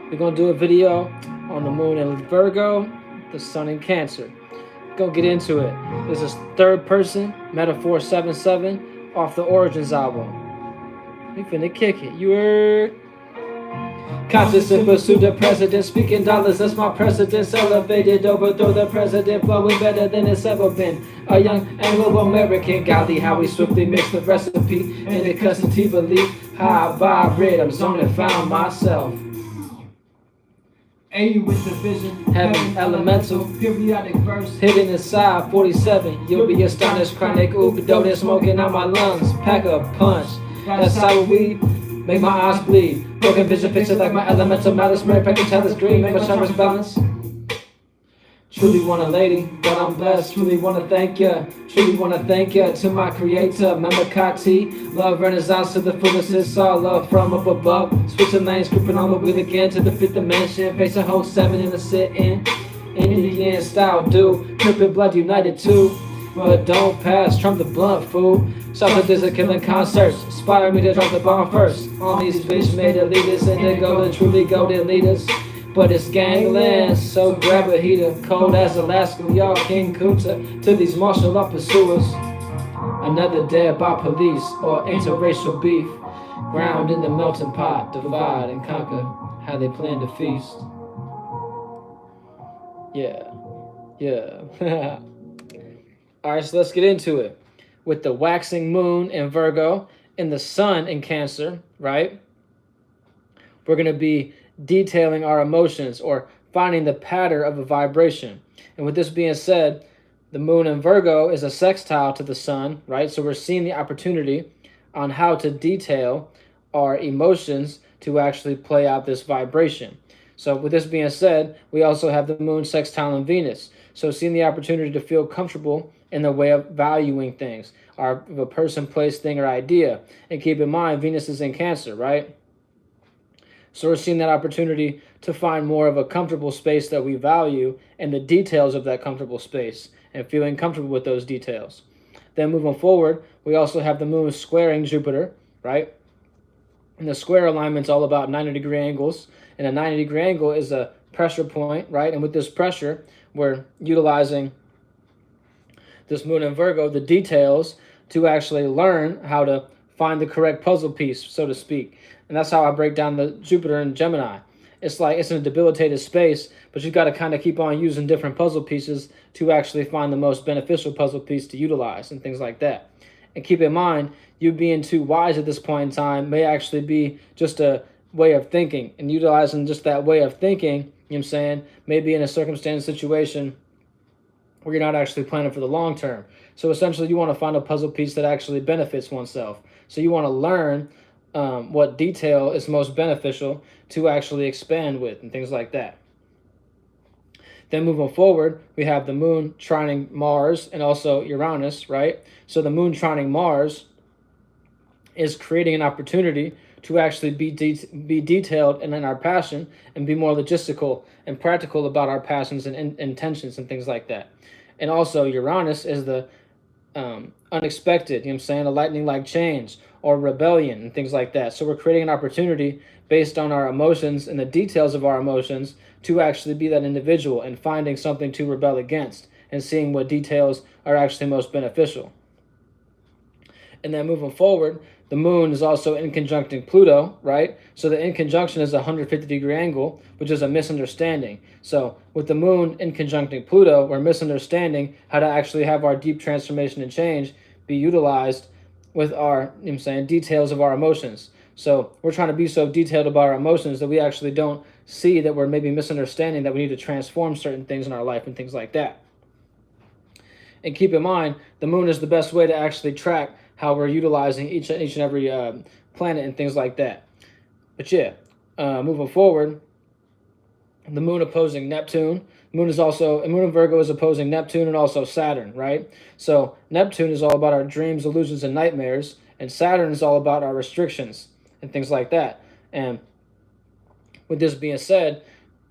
We're going to do a video on the moon in Virgo, the sun in Cancer. Go get into it. This is third person, Metaphor 77, off the Origins album. We finna kick it. You heard? Conscious in pursuit of president, speaking dollars, that's my precedence. Elevated, overthrow the president, flowing better than it's ever been. A young Anglo-American, golly, how we swiftly mix the recipe and the custody belief. How I vibrate, I'm zoning, found myself. A with the vision, Heaven, elemental, periodic verse, hidden inside 47. You'll be astonished, chronic oop-a-dope, smoking out my lungs. Pack a punch, that's sour weed, make my eyes bleed. Broken vision picture like my elemental malice, Mary package hell is green, make my chakras balance. Truly want a lady, but I'm blessed. Truly want to thank ya. Truly want to thank ya to my creator. Memakati, love renaissance to the fullest. It's all love from up above. Switching lanes, creeping on the wheel again to the fifth dimension. Facing whole 7 in a sit-in. Indian style, do. Crippin' blood united too. But don't pass, Trump the blunt, fool. South of a killing concerts. Inspire me to drop the bomb first. On these fish made elitists and they golden, truly golden leaders. But it's gangland, so grab a heater. Cold as Alaska, we all King Kunta to these martial law pursuers. Another dead by police or interracial beef. Ground in the melting pot, divide and conquer. How they plan to feast. Yeah. Alright, so let's get into it. With the waxing moon in Virgo and the sun in Cancer, right? We're going to be detailing our emotions or finding the pattern of a vibration. And with this being said, the moon in Virgo is a sextile to the sun, right? So we're seeing the opportunity on how to detail our emotions to actually play out this vibration. So with this being said, we also have the moon sextile in Venus. So seeing the opportunity to feel comfortable in the way of valuing things, or a person, place, thing, or idea. And keep in mind, Venus is in Cancer, right? So we're seeing that opportunity to find more of a comfortable space that we value and the details of that comfortable space and feeling comfortable with those details. Then moving forward, we also have the moon squaring Jupiter, right? And the square alignment's all about 90-degree angles. And a 90-degree angle is a pressure point, right? And with this pressure, we're utilizing this moon in Virgo, the details, to actually learn how to find the correct puzzle piece, so to speak. And that's how I break down the Jupiter in Gemini. It's like it's in a debilitated space, but you've got to kind of keep on using different puzzle pieces to actually find the most beneficial puzzle piece to utilize and things like that. And keep in mind, you being too wise at this point in time may actually be just a way of thinking, and utilizing just that way of thinking, you know what I'm saying, maybe in a circumstance situation where you're not actually planning for the long term. So essentially you want to find a puzzle piece that actually benefits oneself. So you want to learn what detail is most beneficial to actually expand with and things like that. Then moving forward, we have the moon trining Mars and also Uranus, right? So the moon trining Mars is creating an opportunity to actually be detailed and in our passion and be more logistical and practical about our passions and intentions and things like that. And also Uranus is the unexpected, you know what I'm saying, a lightning-like change or rebellion and things like that. So we're creating an opportunity based on our emotions and the details of our emotions to actually be that individual and finding something to rebel against and seeing what details are actually most beneficial. And then moving forward, the moon is also in conjuncting Pluto, right? So the in conjunction is a 150-degree angle, which is a misunderstanding. So with the moon in conjuncting Pluto, we're misunderstanding how to actually have our deep transformation and change be utilized with our, you know what I'm saying, details of our emotions. So we're trying to be so detailed about our emotions that we actually don't see that we're maybe misunderstanding that we need to transform certain things in our life and things like that. And keep in mind, the moon is the best way to actually track how we're utilizing each and every planet and things like that. But yeah, moving forward, the moon opposing Neptune. Moon in Virgo is opposing Neptune and also Saturn, right? So Neptune is all about our dreams, illusions, and nightmares, and Saturn is all about our restrictions and things like that. And with this being said,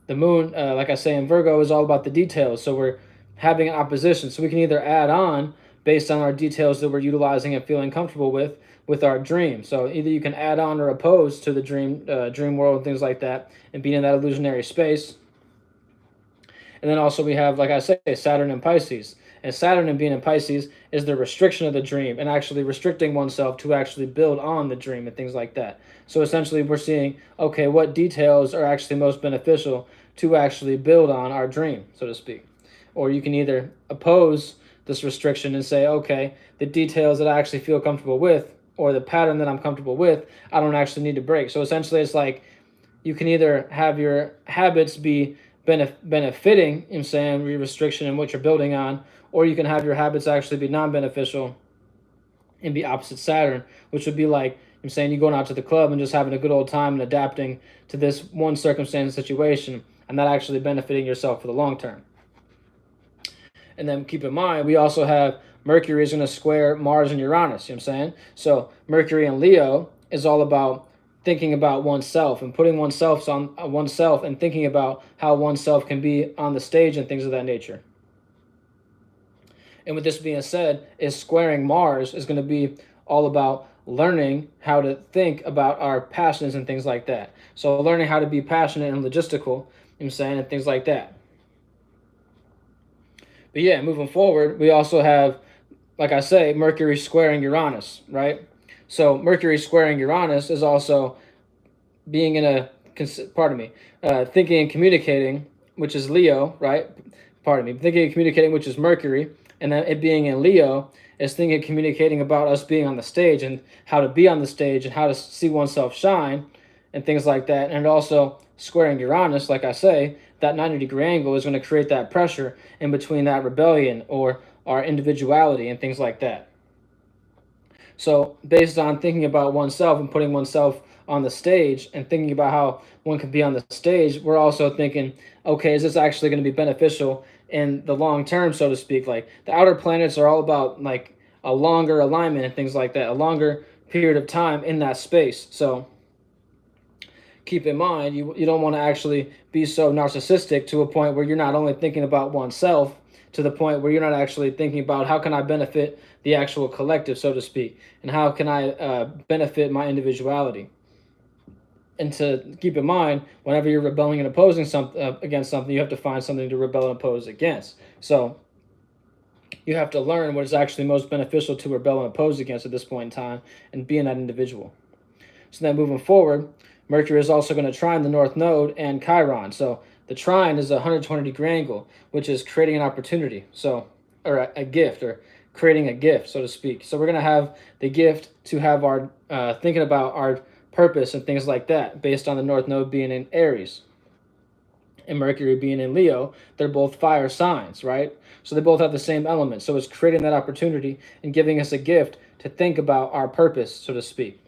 the moon, like I say, in Virgo is all about the details. So we're having an opposition. So we can either add on based on our details that we're utilizing and feeling comfortable with our dream. So either you can add on or oppose to the dream world and things like that, and be in that illusionary space. And then also we have, like I say, Saturn and Pisces. And Saturn and being in Pisces is the restriction of the dream and actually restricting oneself to actually build on the dream and things like that. So essentially we're seeing, okay, what details are actually most beneficial to actually build on our dream, so to speak. Or you can either oppose this restriction and say, okay, the details that I actually feel comfortable with, or the pattern that I'm comfortable with, I don't actually need to break. So essentially it's like you can either have your habits be benefiting, you know what I'm saying, your restriction and what you're building on, or you can have your habits actually be non-beneficial and be opposite Saturn, which would be like, I'm saying, you going out to the club and just having a good old time and adapting to this one circumstance and situation and not actually benefiting yourself for the long term. And then keep in mind, we also have Mercury is going to square Mars and Uranus, you know what I'm saying? So Mercury in Leo is all about thinking about oneself and putting oneself on oneself and thinking about how oneself can be on the stage and things of that nature. And with this being said, is squaring Mars is going to be all about learning how to think about our passions and things like that. So learning how to be passionate and logistical, you know what I'm saying, and things like that. But yeah, moving forward, we also have, like I say, Mercury squaring Uranus, right? So Mercury squaring Uranus is also being in a, thinking and communicating, which is Leo, right? Thinking and communicating, which is Mercury, and then it being in Leo is thinking and communicating about us being on the stage and how to be on the stage and how to see oneself shine and things like that. And also squaring Uranus, like I say, that 90-degree angle is going to create that pressure in between that rebellion or our individuality and things like that. So based on thinking about oneself and putting oneself on the stage and thinking about how one can be on the stage, we're also thinking, okay, is this actually going to be beneficial in the long term, so to speak? Like the outer planets are all about like a longer alignment and things like that, a longer period of time in that space. So keep in mind, you don't want to actually be so narcissistic to a point where you're not only thinking about oneself, to the point where you're not actually thinking about how can I benefit the actual collective, so to speak, and how can I benefit my individuality. And to keep in mind, whenever you're rebelling and opposing something against something, you have to find something to rebel and oppose against. So you have to learn what is actually most beneficial to rebel and oppose against at this point in time and being that individual. So then moving forward, Mercury is also going to trine the North Node and Chiron. So the trine is a 120-degree angle, which is creating an opportunity, so or a gift, or creating a gift, so to speak. So we're going to have the gift to have our thinking about our purpose and things like that based on the North Node being in Aries and Mercury being in Leo. They're both fire signs, right? So they both have the same element. So it's creating that opportunity and giving us a gift to think about our purpose, so to speak.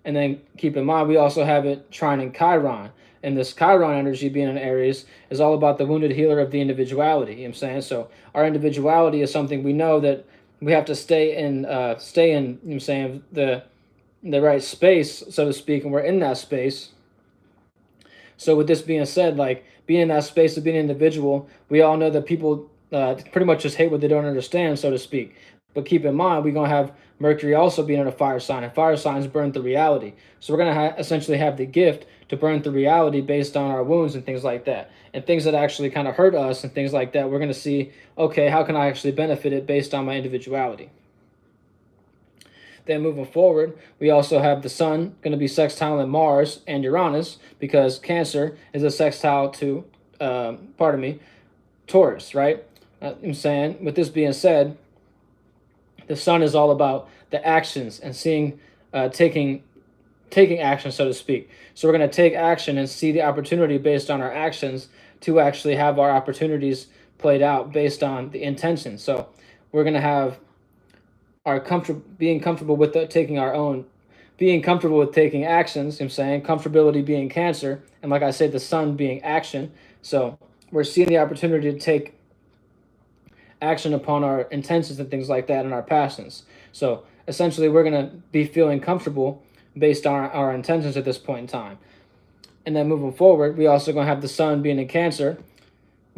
And then keep in mind, we also have it trining Chiron. And this Chiron energy being in Aries is all about the wounded healer of the individuality, you know what I'm saying? So our individuality is something we know that we have to stay in, you know what I'm saying, the right space, so to speak, and we're in that space. So with this being said, like being in that space of being an individual, we all know that people pretty much just hate what they don't understand, so to speak. But keep in mind, we're going to have Mercury also being in a fire sign, and fire signs burn through reality. So we're going to essentially have the gift to burn through reality based on our wounds and things like that. And things that actually kind of hurt us and things like that, we're going to see, okay, how can I actually benefit it based on my individuality? Then moving forward, we also have the Sun going to be sextile in Mars and Uranus, because Cancer is a sextile to, Taurus, right? I'm saying, with this being said, the Sun is all about the actions and seeing, taking action, so to speak. So we're going to take action and see the opportunity based on our actions to actually have our opportunities played out based on the intention. So we're going to have our being comfortable with being comfortable with taking actions, I'm saying, comfortability being Cancer, and like I said, the Sun being action. So we're seeing the opportunity to take action upon our intentions and things like that and our passions. So essentially we're going to be feeling comfortable based on our intentions at this point in time. And then moving forward, we also going to have the Sun being in Cancer,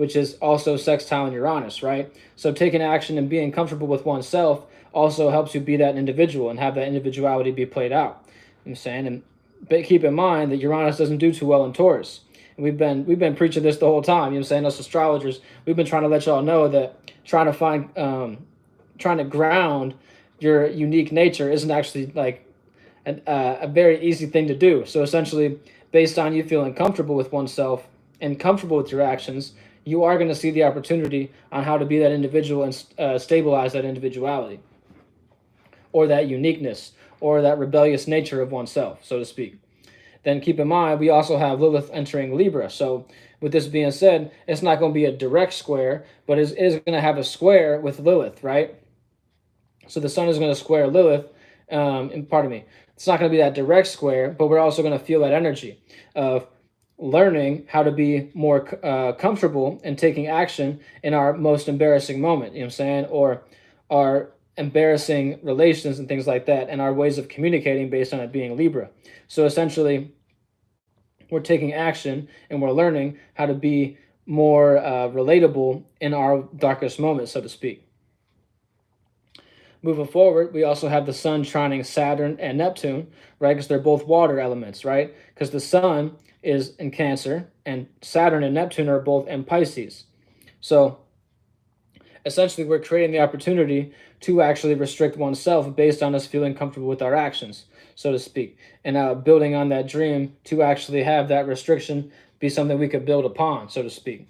which is also sextile in Uranus, right? So taking action and being comfortable with oneself also helps you be that individual and have that individuality be played out. You know what I'm saying? But keep in mind that Uranus doesn't do too well in Taurus. And we've been preaching this the whole time. You know what I'm saying? Us astrologers, we've been trying to let y'all know that trying to ground your unique nature isn't actually like a very easy thing to do. So essentially, based on you feeling comfortable with oneself and comfortable with your actions, you are going to see the opportunity on how to be that individual and stabilize that individuality or that uniqueness or that rebellious nature of oneself, so to speak. Then keep in mind, we also have Lilith entering Libra. So with this being said, it's not going to be a direct square, but it is going to have a square with Lilith, right? So the sun is going to square Lilith, and pardon me, it's not going to be that direct square, but we're also going to feel that energy of learning how to be more comfortable and taking action in our most embarrassing moment, you know what I'm saying? Or our embarrassing relations and things like that, and our ways of communicating based on it being Libra. So essentially, we're taking action and we're learning how to be more relatable in our darkest moments, so to speak. Moving forward, we also have the sun trining Saturn and Neptune, right? Because they're both water elements, right? Because the sun is in Cancer and Saturn and Neptune are both in Pisces. So essentially, we're creating the opportunity to actually restrict oneself based on us feeling comfortable with our actions, so to speak, and building on that dream to actually have that restriction be something we could build upon, so to speak.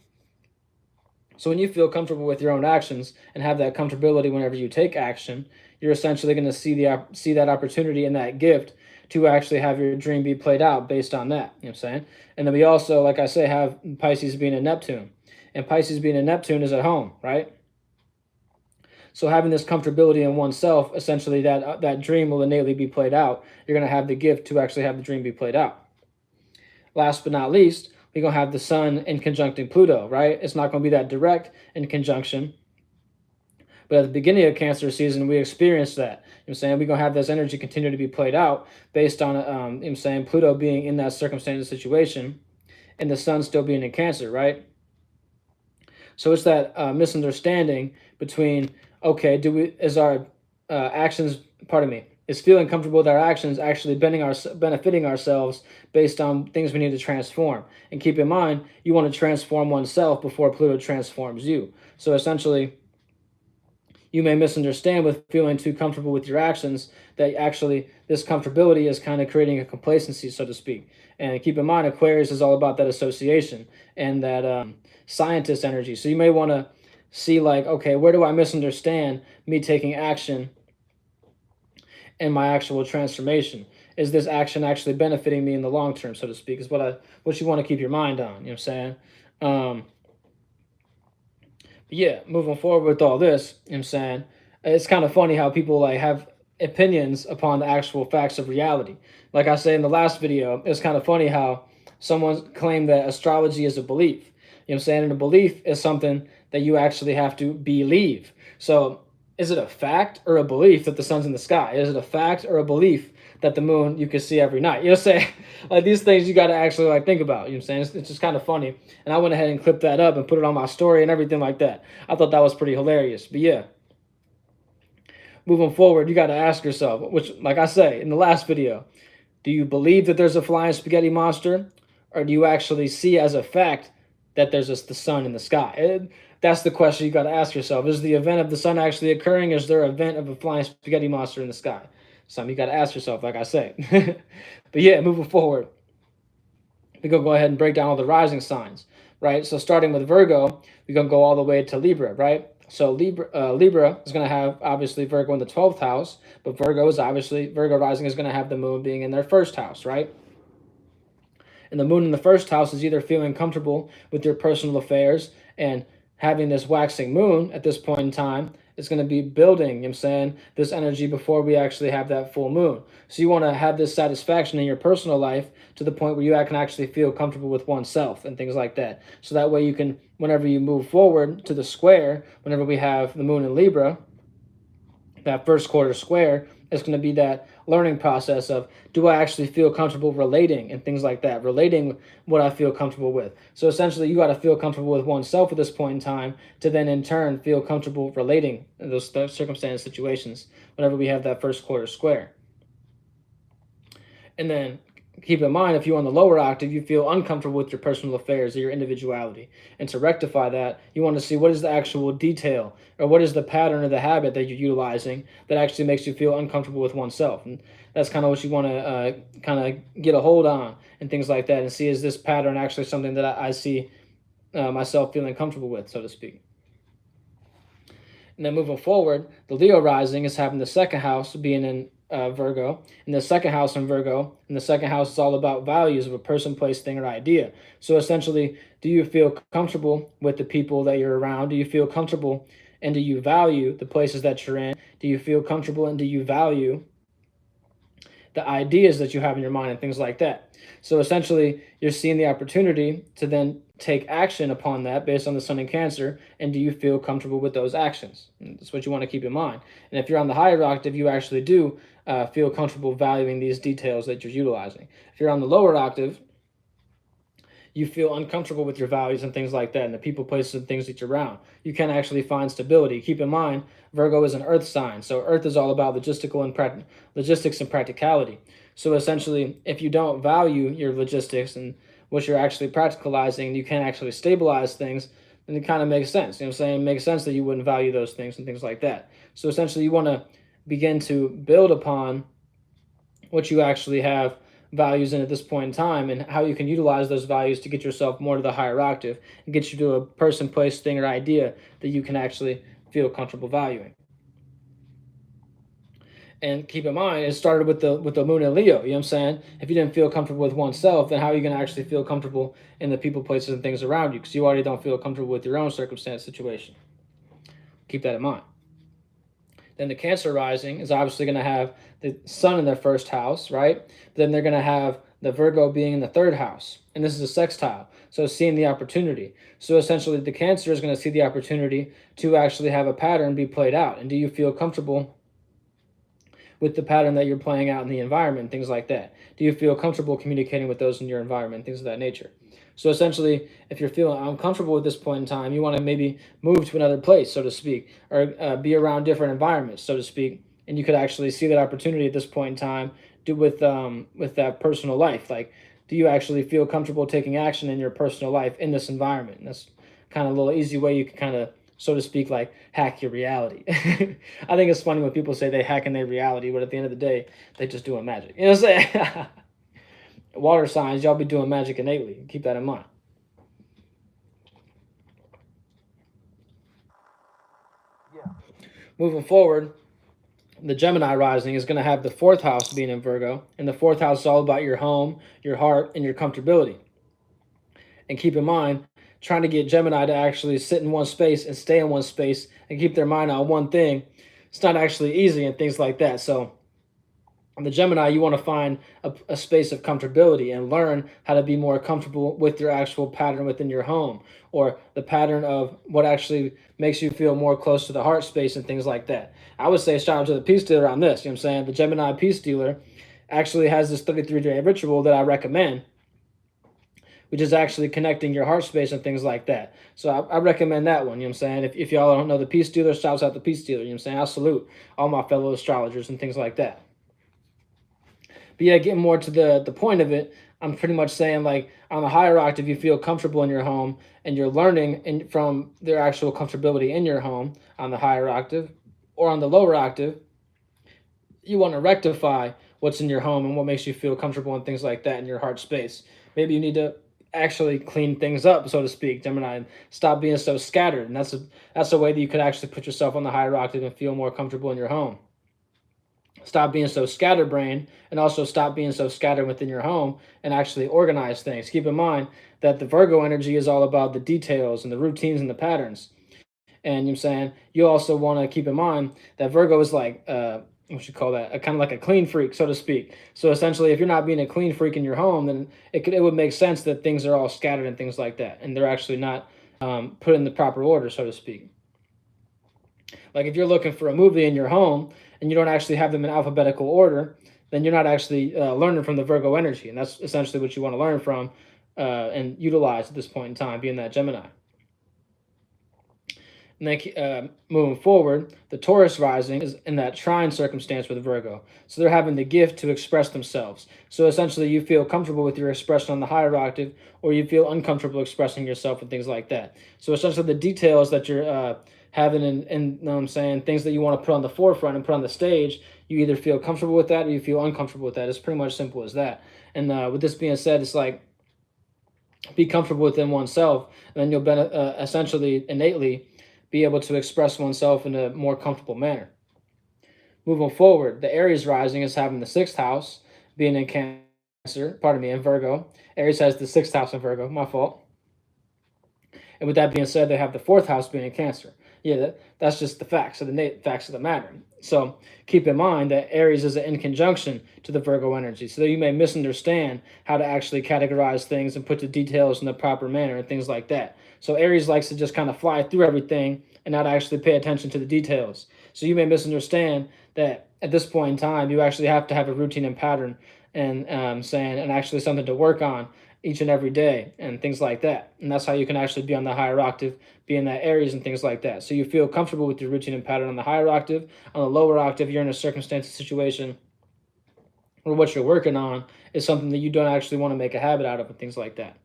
So when you feel comfortable with your own actions and have that comfortability whenever you take action, you're essentially going to see that opportunity and that gift to actually have your dream be played out based on that. You know what I'm saying? And then we also, like I say, have Pisces being in Neptune. And Pisces being in Neptune is at home, right? So having this comfortability in oneself, essentially that dream will innately be played out. You're going to have the gift to actually have the dream be played out. Last but not least, we're going to have the sun in conjuncting Pluto, right? It's not going to be that direct in conjunction. But at the beginning of Cancer season, we experienced that. You know what I'm saying? We're going to have this energy continue to be played out based on, you know what I'm saying, Pluto being in that circumstance and situation and the sun still being in Cancer, right? So it's that misunderstanding between, okay, is our actions, is feeling comfortable with our actions actually benefiting ourselves based on things we need to transform. And keep in mind, you want to transform oneself before Pluto transforms you. So essentially, you may misunderstand with feeling too comfortable with your actions that actually this comfortability is kind of creating a complacency, so to speak. And keep in mind, Aquarius is all about that association and that scientist energy. So you may want to see like, okay, where do I misunderstand me taking action and my actual transformation? Is this action actually benefiting me in the long term, so to speak, is what you want to keep your mind on, you know what I'm saying? But yeah, moving forward with all this, you know what I'm saying, it's kind of funny how people like have opinions upon the actual facts of reality. Like I said in the last video, it's kind of funny how someone claimed that astrology is a belief. You know what I'm saying? And a belief is something that you actually have to believe. So is it a fact or a belief that the sun's in the sky? Is it a fact or a belief that the moon you can see every night? You know what I'm saying? Like these things you got to actually like think about. You know what I'm saying? It's just kind of funny. And I went ahead and clipped that up and put it on my story and everything like that. I thought that was pretty hilarious. But yeah, moving forward, you got to ask yourself, which like I say in the last video, do you believe that there's a flying spaghetti monster? Or do you actually see as a fact that there's just the sun in the sky? That's the question you got to ask yourself. Is the event of the sun actually occurring? Is there an event of a flying spaghetti monster in the sky? Something you got to ask yourself, like I say. But yeah, moving forward, we're going to go ahead and break down all the rising signs, right? So starting with Virgo, we're going to go all the way to Libra, right? So Libra is going to have, obviously, Virgo in the 12th house, but Virgo rising is going to have the moon being in their first house, right? And the moon in the first house is either feeling comfortable with your personal affairs and having this waxing moon at this point in time is going to be building, you know what I'm saying, this energy before we actually have that full moon. So you want to have this satisfaction in your personal life to the point where you can actually feel comfortable with oneself and things like that. So that way you can, whenever you move forward to the square, whenever we have the moon in Libra, that first quarter square, It's going to be that learning process of, do I actually feel comfortable relating and things like that, relating what I feel comfortable with. So essentially, you got to feel comfortable with oneself at this point in time to then in turn feel comfortable relating in those circumstance situations whenever we have that first quarter square. And then keep in mind, if you're on the lower octave, you feel uncomfortable with your personal affairs or your individuality. And to rectify that, you want to see what is the actual detail or what is the pattern or the habit that you're utilizing that actually makes you feel uncomfortable with oneself. And that's kind of what you want to kind of get a hold on and things like that, and see, is this pattern actually something that I see myself feeling comfortable with, so to speak. And then moving forward, the Leo rising is having the second house being in Virgo. And the second house in Virgo, and the second house is all about values of a person, place, thing, or idea. So essentially, do you feel comfortable with the people that you're around? Do you feel comfortable and do you value the places that you're in? Do you feel comfortable and do you value the ideas that you have in your mind and things like that? So essentially, you're seeing the opportunity to then take action upon that based on the sun in Cancer, and do you feel comfortable with those actions? And that's what you want to keep in mind. And if you're on the higher octave, you actually do feel comfortable valuing these details that you're utilizing. If you're on the lower octave, you feel uncomfortable with your values and things like that, and the people, places, and things that you're around. You can actually find stability. Keep in mind, Virgo is an earth sign, so earth is all about logistics and practicality. So essentially, if you don't value your logistics and what you're actually practicalizing, and you can't actually stabilize things, then it kind of makes sense. You know what I'm saying? It makes sense that you wouldn't value those things and things like that. So essentially, you want to begin to build upon what you actually have values in at this point in time, and how you can utilize those values to get yourself more to the higher octave and get you to a person, place, thing, or idea that you can actually feel comfortable valuing. And keep in mind, it started with the moon in Leo. You know what I'm saying? If you didn't feel comfortable with oneself, then how are you going to actually feel comfortable in the people, places, and things around you? Because you already don't feel comfortable with your own circumstance situation. Keep that in mind. Then the Cancer rising is obviously going to have the sun in their first house, right? Then they're going to have the Virgo being in the third house. And this is a sextile. So seeing the opportunity. So essentially, the Cancer is going to see the opportunity to actually have a pattern be played out. And do you feel comfortable with the pattern that you're playing out in the environment, things like that? Do you feel comfortable communicating with those in your environment, things of that nature? So essentially, if you're feeling uncomfortable at this point in time, you want to maybe move to another place, so to speak, or be around different environments, so to speak, and you could actually see that opportunity at this point in time with that personal life. Like, do you actually feel comfortable taking action in your personal life in this environment? And that's kind of a little easy way you can kind of, so to speak, like hack your reality. I think it's funny when people say they hack in their reality, but at the end of the day, they just doing magic. You know what I'm saying? Water signs, y'all be doing magic innately. Keep that in mind. Yeah. Moving forward, the Gemini rising is going to have the fourth house being in Virgo, and the fourth house is all about your home, your heart, and your comfortability. And keep in mind, trying to get Gemini to actually sit in one space and stay in one space and keep their mind on one thing, it's not actually easy and things like that. So the Gemini, you want to find a space of comfortability and learn how to be more comfortable with your actual pattern within your home, or the pattern of what actually makes you feel more close to the heart space and things like that. I would say shout out to the peace dealer on this. You know what I'm saying? The Gemini peace dealer actually has this 33-day ritual that I recommend, which is actually connecting your heart space and things like that. So I recommend that one. You know what I'm saying? If y'all don't know the peace dealer, shouts out the peace dealer. You know what I'm saying? I salute all my fellow astrologers and things like that. But yeah, getting more to the point of it, I'm pretty much saying, like, on the higher octave, you feel comfortable in your home and you're learning from their actual comfortability in your home on the higher octave. Or on the lower octave, you want to rectify what's in your home and what makes you feel comfortable and things like that in your heart space. Maybe you need to actually clean things up, so to speak, Gemini, and stop being so scattered. And that's a way that you could actually put yourself on the higher octave and feel more comfortable in your home. Stop being so scatterbrained, and also stop being so scattered within your home and actually organize things. Keep in mind that the Virgo energy is all about the details and the routines and the patterns. And you know what I'm saying, you also want to keep in mind that Virgo is like, what you call that, a kind of like a clean freak, so to speak. So essentially, if you're not being a clean freak in your home, then it would make sense that things are all scattered and things like that, and they're actually not put in the proper order, so to speak. Like if you're looking for a movie in your home and you don't actually have them in alphabetical order, then you're not actually learning from the Virgo energy, and that's essentially what you want to learn from and utilize at this point in time, being that Gemini. And then moving forward, the Taurus rising is in that trine circumstance with Virgo. So they're having the gift to express themselves. So essentially, you feel comfortable with your expression on the higher octave, or you feel uncomfortable expressing yourself and things like that. So essentially, the details that you're having in you know what I'm saying, things that you want to put on the forefront and put on the stage, you either feel comfortable with that or you feel uncomfortable with that. It's pretty much simple as that. And with this being said, it's like be comfortable within oneself, and then you'll essentially innately be able to express oneself in a more comfortable manner. Moving forward, the Aries rising is having the sixth house being in Cancer, pardon me, in Virgo. Aries has the sixth house in Virgo, my fault. And with that being said, they have the fourth house being in Cancer. Yeah, that's just the facts of the facts of the matter. So keep in mind that Aries is in conjunction to the Virgo energy, so that you may misunderstand how to actually categorize things and put the details in the proper manner and things like that. So Aries likes to just kind of fly through everything and not actually pay attention to the details. So you may misunderstand that at this point in time, you actually have to have a routine and pattern and saying and actually something to work on each and every day and things like that. And that's how you can actually be on the higher octave, be in that Aries and things like that. So you feel comfortable with your routine and pattern on the higher octave. On the lower octave, you're in a circumstance, situation, or what you're working on is something that you don't actually want to make a habit out of and things like that.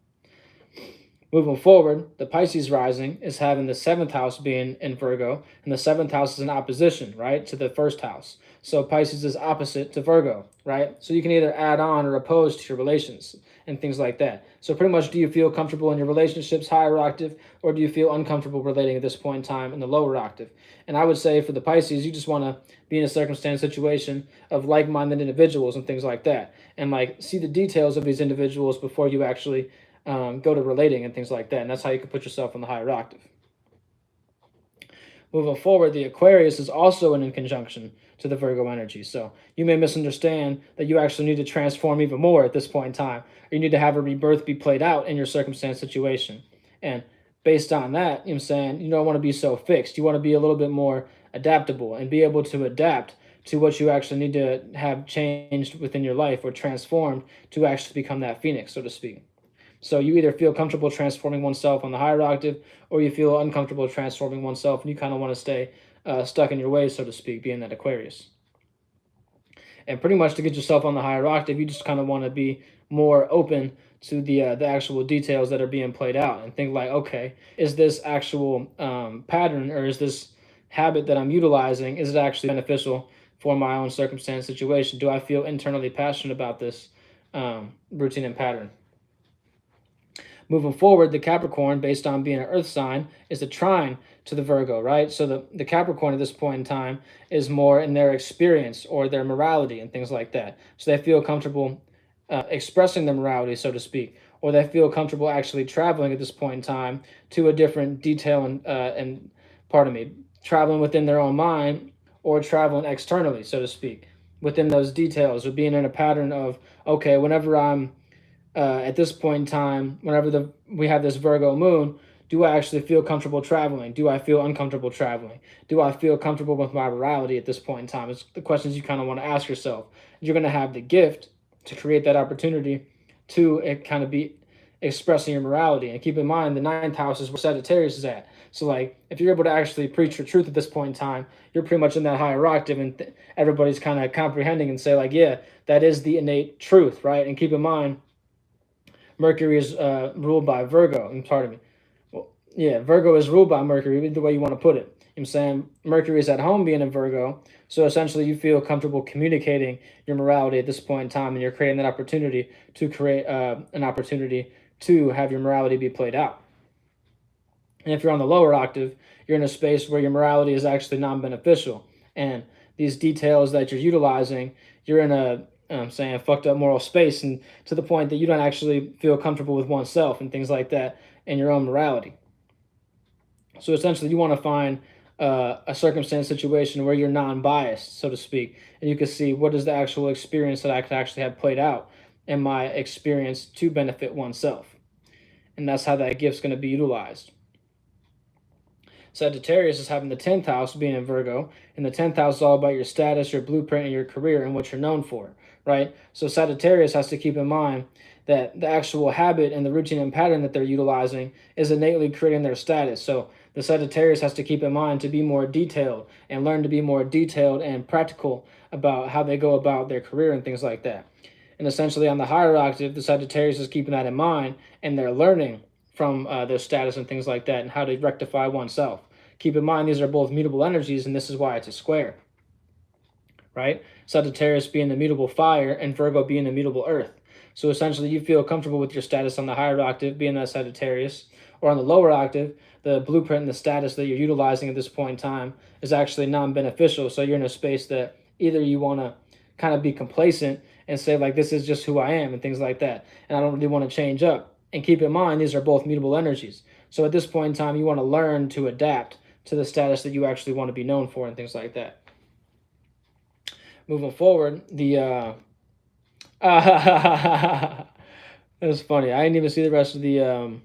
Moving forward, the Pisces rising is having the seventh house being in Virgo, and the seventh house is in opposition, right, to the first house. So Pisces is opposite to Virgo, right? So you can either add on or oppose to your relations and things like that. So pretty much, do you feel comfortable in your relationships, higher octave, or do you feel uncomfortable relating at this point in time in the lower octave? And I would say for the Pisces, you just want to be in a circumstance, situation of like-minded individuals and things like that, and like see the details of these individuals before you actually go to relating and things like that. And that's how you can put yourself on the higher octave. Moving forward, the Aquarius is also in conjunction to the Virgo energy. So you may misunderstand that you actually need to transform even more at this point in time. Or you need to have a rebirth be played out in your circumstance, situation. And based on that, you know what I'm saying, you don't want to be so fixed. You want to be a little bit more adaptable and be able to adapt to what you actually need to have changed within your life or transformed to actually become that phoenix, so to speak. So you either feel comfortable transforming oneself on the higher octave, or you feel uncomfortable transforming oneself, and you kind of want to stay stuck in your ways, so to speak, being that Aquarius. And pretty much to get yourself on the higher octave, you just kind of want to be more open to the actual details that are being played out, and think like, okay, is this actual pattern or is this habit that I'm utilizing, is it actually beneficial for my own circumstance, situation? Do I feel internally passionate about this routine and pattern? Moving forward, the Capricorn, based on being an earth sign, is a trine to the Virgo, right? So the Capricorn at this point in time is more in their experience or their morality and things like that. So they feel comfortable expressing their morality, so to speak, or they feel comfortable actually traveling at this point in time to a different detail and pardon me, traveling within their own mind or traveling externally, so to speak, within those details or being in a pattern of, okay, whenever I'm at this point in time, whenever we have this Virgo moon, do I actually feel comfortable traveling? Do I feel uncomfortable traveling? Do I feel comfortable with my morality at this point in time? It's the questions you kind of want to ask yourself. You're going to have the gift to create that opportunity to kind of be expressing your morality. And keep in mind, the ninth house is where Sagittarius is at. So, like, if you're able to actually preach your truth at this point in time, you're pretty much in that higher octave, and everybody's kind of comprehending and say, like, yeah, that is the innate truth, right? And keep in mind, Mercury is ruled by Virgo. And pardon me. Well, yeah, Virgo is ruled by Mercury, the way you want to put it. You know I'm saying Mercury is at home being in Virgo. So essentially, you feel comfortable communicating your morality at this point in time, and you're creating that opportunity to create an opportunity to have your morality be played out. And if you're on the lower octave, you're in a space where your morality is actually non beneficial. And these details that you're utilizing, you're in a I'm saying fucked up moral space, and to the point that you don't actually feel comfortable with oneself and things like that and your own morality. So essentially, you want to find a circumstance, situation where you're non-biased, so to speak, and you can see what is the actual experience that I could actually have played out in my experience to benefit oneself, and that's how that gift's going to be utilized. Sagittarius is having the 10th house being in Virgo, and the 10th house is all about your status, your blueprint, and your career and what you're known for, right? So Sagittarius has to keep in mind that the actual habit and the routine and pattern that they're utilizing is innately creating their status. So the Sagittarius has to keep in mind to be more detailed and learn to be more detailed and practical about how they go about their career and things like that. And essentially on the higher octave, the Sagittarius is keeping that in mind, and they're learning from their status and things like that and how to rectify oneself. Keep in mind, these are both mutable energies, and this is why it's a square, right? Sagittarius being the mutable fire and Virgo being the mutable earth. So essentially, you feel comfortable with your status on the higher octave, being that Sagittarius, or on the lower octave, the blueprint and the status that you're utilizing at this point in time is actually non-beneficial. So you're in a space that either you want to kind of be complacent and say, like, this is just who I am and things like that, and I don't really want to change up. And keep in mind, these are both mutable energies. So at this point in time, you want to learn to adapt to the status that you actually want to be known for and things like that. Moving forward, the that's funny. I didn't even see the rest of the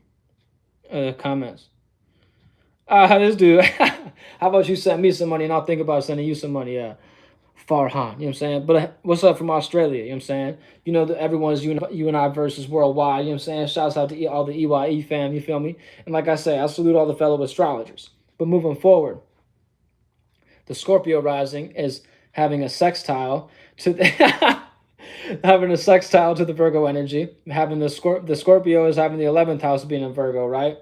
comments. This dude. How about you send me some money and I'll think about sending you some money? Farhan, you know what I'm saying? But what's up from Australia? You know what I'm saying? You know that everyone's you and I versus worldwide. You know what I'm saying? Shouts out to all the EYE fam. You feel me? And like I say, I salute all the fellow astrologers. But moving forward, the Scorpio rising is having a sextile to having a sextile to the Virgo energy. Having the Scorpio is having the 11th house being in Virgo, right?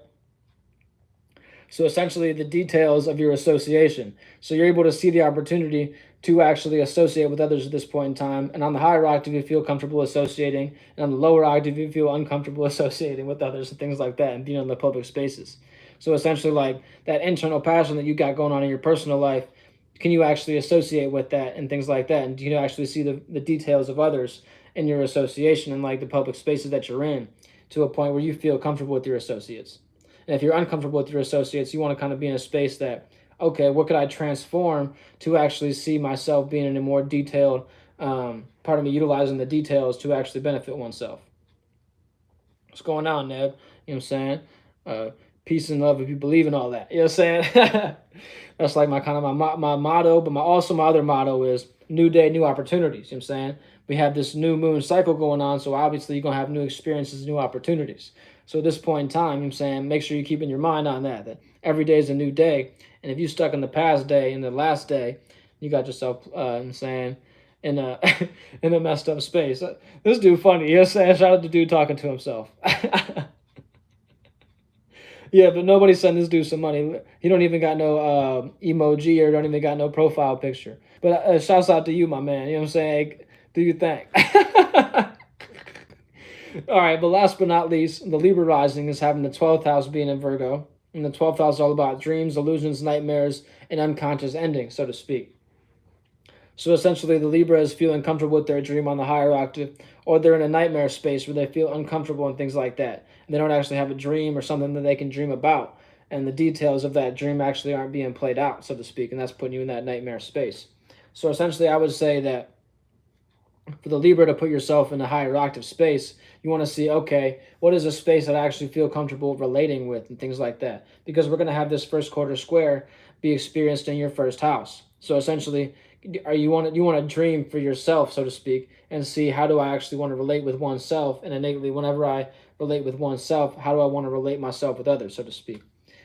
So essentially the details of your association. So you're able to see the opportunity to actually associate with others at this point in time. And on the higher octave, you feel comfortable associating. And on the lower octave, you feel uncomfortable associating with others and things like that and being in the public spaces. So essentially, like, that internal passion that you got going on in your personal life, can you actually associate with that and things like that? And do you actually see the details of others in your association and like the public spaces that you're in to a point where you feel comfortable with your associates? And if you're uncomfortable with your associates, you want to kind of be in a space that, okay, what could I transform to actually see myself being in a more detailed, utilizing the details to actually benefit oneself. What's going on, Neb? You know what I'm saying? Peace and love if you believe in all that. You know what I'm saying? That's like my motto, but my other motto is new day, new opportunities. You know what I'm saying? We have this new moon cycle going on, so obviously you're going to have new experiences, new opportunities. So at this point in time, you know what I'm saying, make sure you're keeping your mind on that every day is a new day. And if you're stuck in the past day, in the last day, you got yourself, I'm saying, in a in a messed up space. This dude funny. You know what I'm saying? Shout out to dude talking to himself. Yeah, but nobody sent this dude some money. He don't even got no emoji or don't even got no profile picture. But shouts out to you, my man. You know what I'm saying? Do you think? All right, but last but not least, the Libra rising is having the 12th house being in Virgo. And the 12th house is all about dreams, illusions, nightmares, and unconscious endings, so to speak. So essentially, the Libra is feeling comfortable with their dream on the higher octave, or they're in a nightmare space where they feel uncomfortable and things like that. And they don't actually have a dream or something that they can dream about. And the details of that dream actually aren't being played out, so to speak. And that's putting you in that nightmare space. So essentially, I would say that for the Libra to put yourself in a higher octave space, you want to see, okay, what is a space that I actually feel comfortable relating with and things like that. Because we're going to have this first quarter square be experienced in your first house. So essentially, you want to dream for yourself, so to speak, and see how do I actually want to relate with oneself, and innately whenever I relate with oneself, how do I want to relate myself with others, so to speak.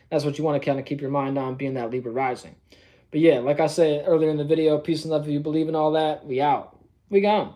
That's what you want to kind of keep your mind on, being that Libra rising. But yeah, like I said earlier in the video, peace and love if you believe in all that. We out. We gone.